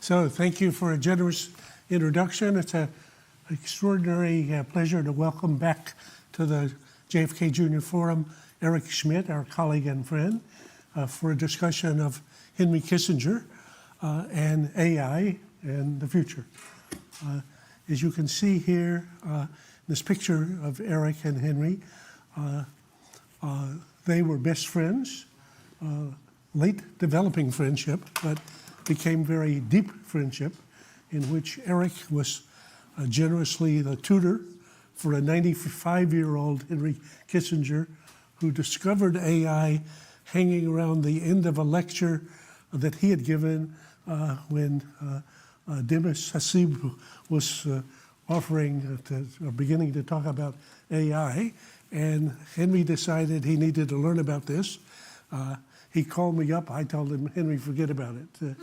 So thank you for a generous introduction. It's an extraordinary pleasure to welcome back to the JFK Junior Forum Eric Schmidt, our colleague and friend, for a discussion of Henry Kissinger and AI and the future. As you can see here, this picture of Eric and Henry, they were best friends, late developing friendship, but became very deep friendship, in which Eric was generously the tutor for a 95-year-old Henry Kissinger, who discovered AI hanging around the end of a lecture that he had given when Demis Hassib was beginning to talk about AI, and Henry decided he needed to learn about this. He called me up. I told him, Henry, forget about it.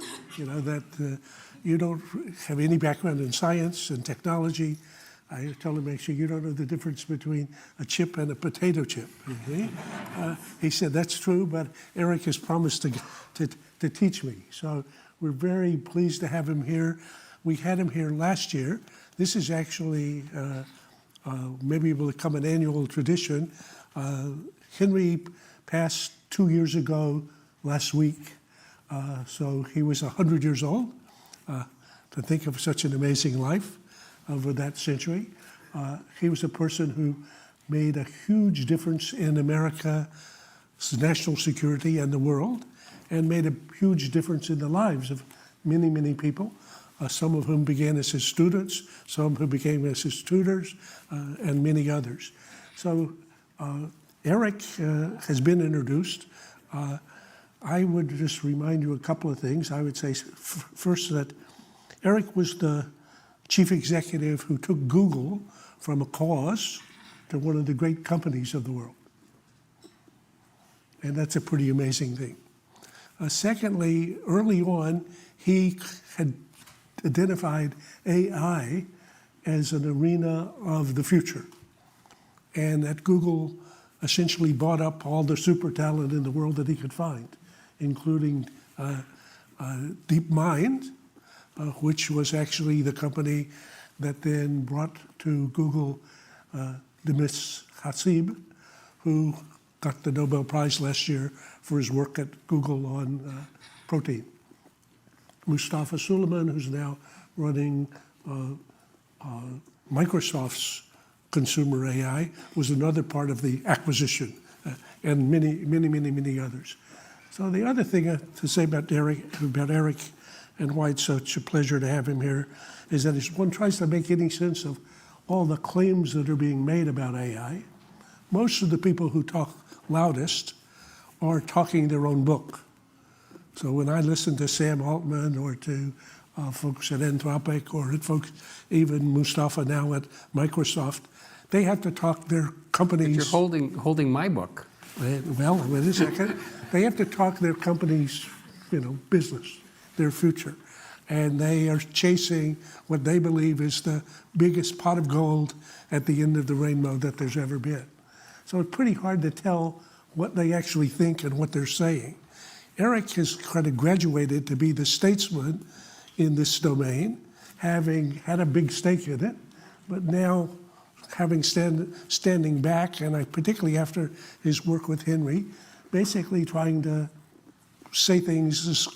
You don't have any background in science and technology. I told him, actually, you don't know the difference between a chip and a potato chip. He said, that's true, but Eric has promised to teach me. So we're very pleased to have him here. We had him here last year. This is actually, maybe it will become an annual tradition. Henry passed 2 years ago last week. So he was 100 years old. To think of such an amazing life over that century. He was a person who made a huge difference in America's national security and the world, and made a huge difference in the lives of many, many people, some of whom began as his students, some who became as his tutors, and many others. So Eric has been introduced. I would just remind you a couple of things. I would say first that Eric was the chief executive who took Google from a cause to one of the great companies of the world. And that's a pretty amazing thing. Secondly, early on, he had identified AI as an arena of the future. And at Google, essentially bought up all the super talent in the world that he could find, including DeepMind, which was actually the company that then brought to Google Demis Hassib, who got the Nobel Prize last year for his work at Google on protein. Mustafa Suleyman, who's now running Microsoft's consumer AI, was another part of the acquisition, and many others. So the other thing to say about Eric and why it's such a pleasure to have him here is that if one tries to make any sense of all the claims that are being made about AI, most of the people who talk loudest are talking their own book. So when I listen to Sam Altman or to folks at Anthropic or at folks, even Mustafa now at Microsoft, they have to talk their companies. But you're holding my book. Well, wait a second. They have to talk their company's, business, their future. And they are chasing what they believe is the biggest pot of gold at the end of the rainbow that there's ever been. So it's pretty hard to tell what they actually think and what they're saying. Eric has kind of graduated to be the statesman in this domain, having had a big stake in it, but now having standing back, and particularly after his work with Henry, basically trying to say things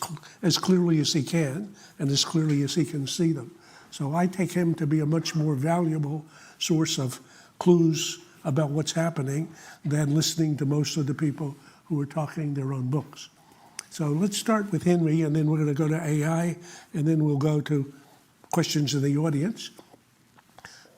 as clearly as he can and as clearly as he can see them. So I take him to be a much more valuable source of clues about what's happening than listening to most of the people who are talking their own books. So let's start with Henry, and then we're going to go to AI, and then we'll go to questions in the audience.